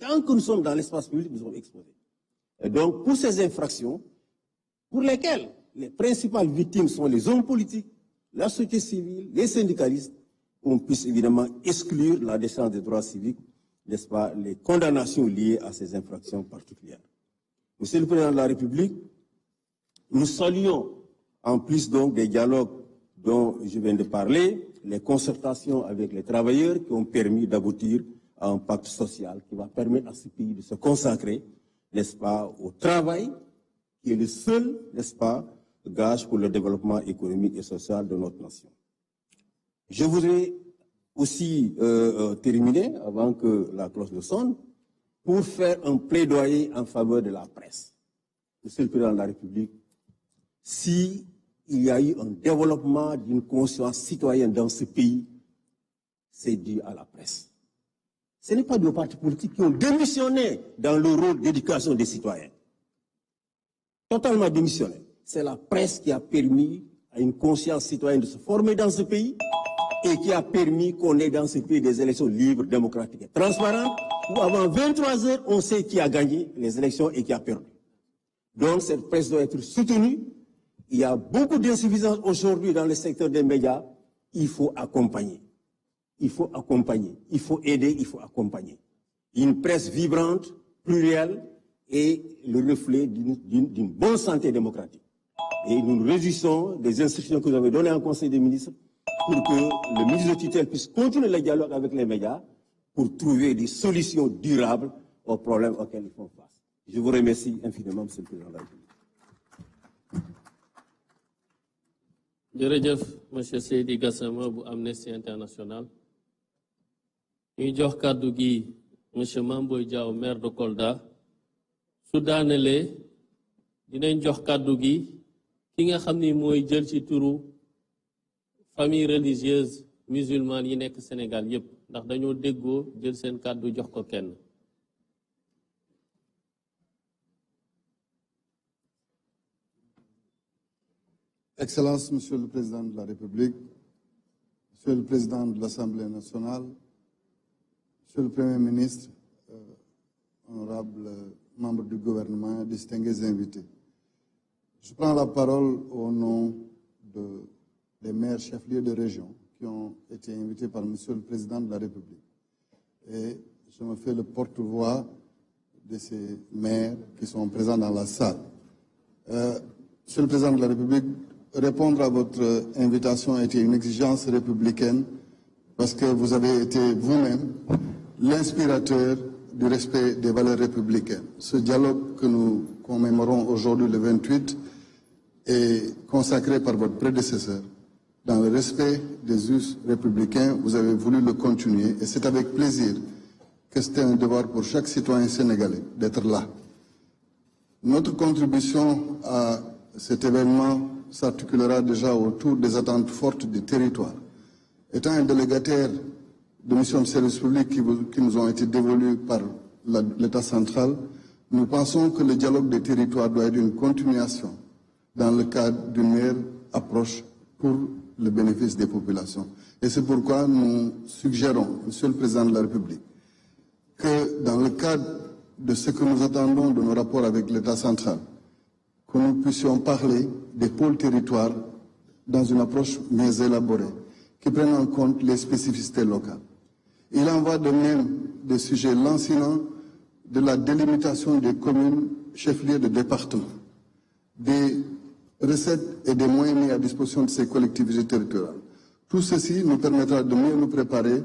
tant que nous sommes dans l'espace public, nous sommes exposés. Et donc, pour ces infractions, pour lesquelles les principales victimes sont les hommes politiques, la société civile, les syndicalistes, on puisse évidemment exclure la déchéance des droits civiques, n'est-ce pas, les condamnations liées à ces infractions particulières. Monsieur le Président de la République, nous saluons, en plus donc des dialogues dont je viens de parler, les concertations avec les travailleurs qui ont permis d'aboutir à un pacte social qui va permettre à ce pays de se consacrer, n'est-ce pas, au travail, qui est le seul, n'est-ce pas, gage pour le développement économique et social de notre nation. Je voudrais aussi terminer, avant que la cloche ne sonne, pour faire un plaidoyer en faveur de la presse. Monsieur le Président de la République, si il y a eu un développement d'une conscience citoyenne dans ce pays, c'est dû à la presse. Ce n'est pas nos partis politiques qui ont démissionné dans le rôle d'éducation des citoyens. Totalement démissionné. C'est la presse qui a permis à une conscience citoyenne de se former dans ce pays et qui a permis qu'on ait dans ce pays des élections libres, démocratiques et transparentes, où avant 23 heures, on sait qui a gagné les élections et qui a perdu. Donc cette presse doit être soutenue. Il y a beaucoup d'insuffisances aujourd'hui dans le secteur des médias. Il faut accompagner. Il faut accompagner. Il faut aider, il faut accompagner. Une presse vibrante, plurielle et le reflet d'une bonne santé démocratique. Et nous nous réjouissons des instructions que vous avez données en Conseil des ministres pour que le ministre de tutelle puisse continuer le dialogue avec les médias pour trouver des solutions durables aux problèmes auxquels ils font face. Je vous remercie infiniment, Monsieur le Président de la République. jërëjëf monsieur Seydi Gassama bu Amnesty International ñuy jox kàddu gi monsieur Mamboy Diaw maire de Kolda su daanelee dinañ jox kàddu gi ki nga xam ni mooy jël ci turu famille religieuse musulmane yi nekk Sénégal yépp ndax dañoo déggoo jël seen kàddu jox ko kenn. Excellences, Monsieur le Président de la République, Monsieur le Président de l'Assemblée nationale, Monsieur le Premier ministre, honorables membres du gouvernement, distingués invités. Je prends la parole au nom des maires chefs-lieux de région qui ont été invités par Monsieur le Président de la République. Et je me fais le porte-voix de ces maires qui sont présents dans la salle. Monsieur le Président de la République, répondre à votre invitation a été une exigence républicaine parce que vous avez été vous-même l'inspirateur du respect des valeurs républicaines. Ce dialogue que nous commémorons aujourd'hui le 28 est consacré par votre prédécesseur. Dans le respect des us républicains, vous avez voulu le continuer et c'est avec plaisir que c'était un devoir pour chaque citoyen sénégalais d'être là. Notre contribution à cet événement s'articulera déjà autour des attentes fortes du territoire. Étant un délégataire de missions de service public qui nous ont été dévolues par l'État central, nous pensons que le dialogue des territoires doit être une continuation dans le cadre d'une meilleure approche pour le bénéfice des populations. Et c'est pourquoi nous suggérons, Monsieur le Président de la République, que dans le cadre de ce que nous attendons de nos rapports avec l'État central, que nous puissions parler des pôles territoires dans une approche mieux élaborée, qui prenne en compte les spécificités locales. Il en va de même des sujets lancinants de la délimitation des communes chefs-lieux de département, des recettes et des moyens mis à disposition de ces collectivités territoriales. Tout ceci nous permettra de mieux nous préparer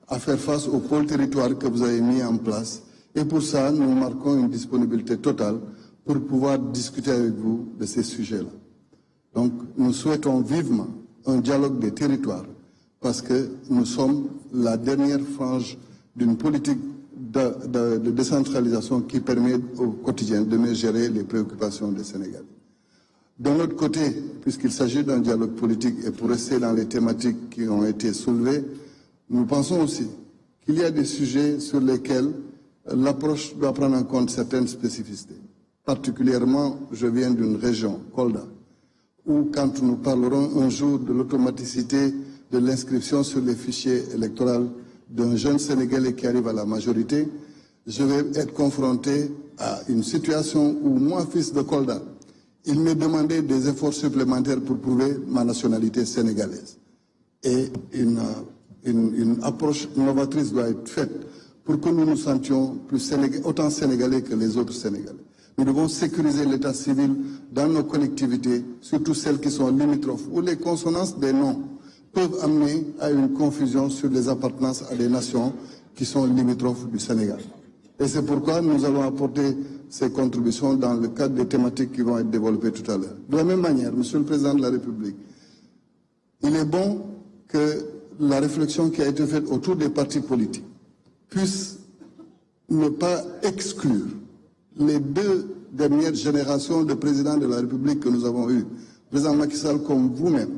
à faire face aux pôles territoires que vous avez mis en place. Et pour ça, nous marquons une disponibilité totale pour pouvoir discuter avec vous de ces sujets-là. Donc, nous souhaitons vivement un dialogue des territoires parce que nous sommes la dernière frange d'une politique de décentralisation qui permet au quotidien de mieux gérer les préoccupations des Sénégalais. D'un autre côté, puisqu'il s'agit d'un dialogue politique et pour rester dans les thématiques qui ont été soulevées, nous pensons aussi qu'il y a des sujets sur lesquels l'approche doit prendre en compte certaines spécificités. Particulièrement, je viens d'une région, Kolda, où quand nous parlerons un jour de l'automaticité de l'inscription sur les fichiers électoraux d'un jeune Sénégalais qui arrive à la majorité, je vais être confronté à une situation où moi, fils de Kolda, il m'est demandé des efforts supplémentaires pour prouver ma nationalité sénégalaise. Et une approche novatrice doit être faite pour que nous nous sentions autant sénégalais que les autres Sénégalais. Nous devons sécuriser l'état civil dans nos collectivités, surtout celles qui sont limitrophes, où les consonances des noms peuvent amener à une confusion sur les appartenances à des nations qui sont limitrophes du Sénégal. Et c'est pourquoi nous allons apporter ces contributions dans le cadre des thématiques qui vont être développées tout à l'heure. De la même manière, Monsieur le Président de la République, il est bon que la réflexion qui a été faite autour des partis politiques puisse ne pas exclure les deux dernières générations de présidents de la République que nous avons eues. Le président Macky Sall, comme vous-même,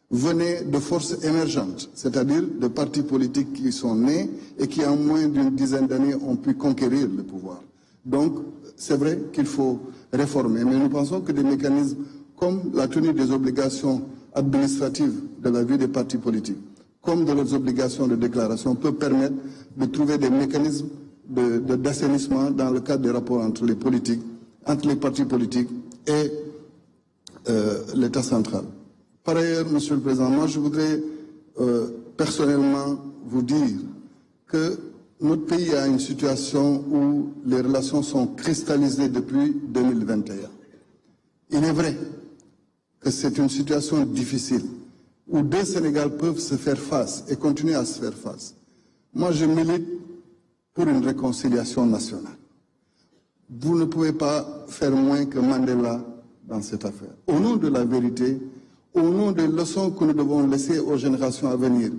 venez de forces émergentes, c'est-à-dire de partis politiques qui sont nés et qui, en moins d'une dizaine d'années, ont pu conquérir le pouvoir. Donc, c'est vrai qu'il faut réformer, mais nous pensons que des mécanismes comme la tenue des obligations administratives de la vie des partis politiques, comme de leurs obligations de déclaration, peuvent permettre de trouver des mécanismes d'assainissement dans le cadre des rapports entre les partis politiques et l'État central. Par ailleurs, Monsieur le Président, moi je voudrais personnellement vous dire que notre pays a une situation où les relations sont cristallisées depuis 2021. Il est vrai que c'est une situation difficile, où deux Sénégal peuvent se faire face et continuer à se faire face. Moi, je milite pour une réconciliation nationale. Vous ne pouvez pas faire moins que Mandela dans cette affaire. Au nom de la vérité, au nom des leçons que nous devons laisser aux générations à venir,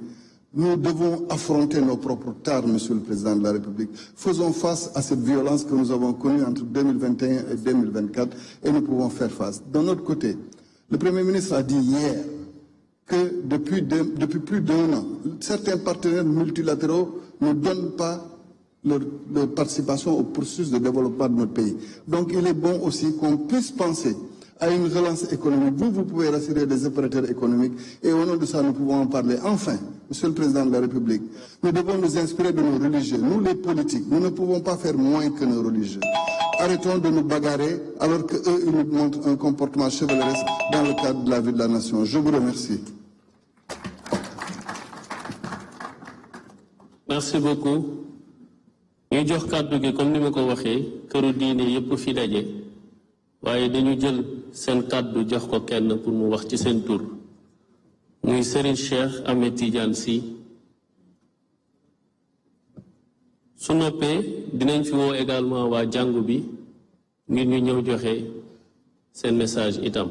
nous devons affronter nos propres tares, Monsieur le Président de la République. Faisons face à cette violence que nous avons connue entre 2021 et 2024 et nous pouvons faire face. D'un autre côté, le Premier ministre a dit hier que depuis plus d'un an, certains partenaires multilatéraux ne donnent pas leur participation au processus de développement de notre pays. Donc il est bon aussi qu'on puisse penser à une relance économique. Vous pouvez rassurer les opérateurs économiques et au nom de ça, nous pouvons en parler. Enfin, Monsieur le Président de la République, nous devons nous inspirer de nos religieux. Nous, les politiques, nous ne pouvons pas faire moins que nos religieux. Arrêtons de nous bagarrer alors qu'eux, ils nous montrent un comportement chevaleresque dans le cadre de la vie de la nation. Je vous remercie. Merci beaucoup. ñu jox kàddu gi comme ni ma ko waxee këru diine yëpp fi daje waaye dañu jël seen kàddu jox ko kenn pour mu wax ci seen tur muy Serigne Cheikh Ahmed Tidiane Sy su noppee dinañ fi woo également waa jàngu bi ngir ñu ñëw joxe seen message itam.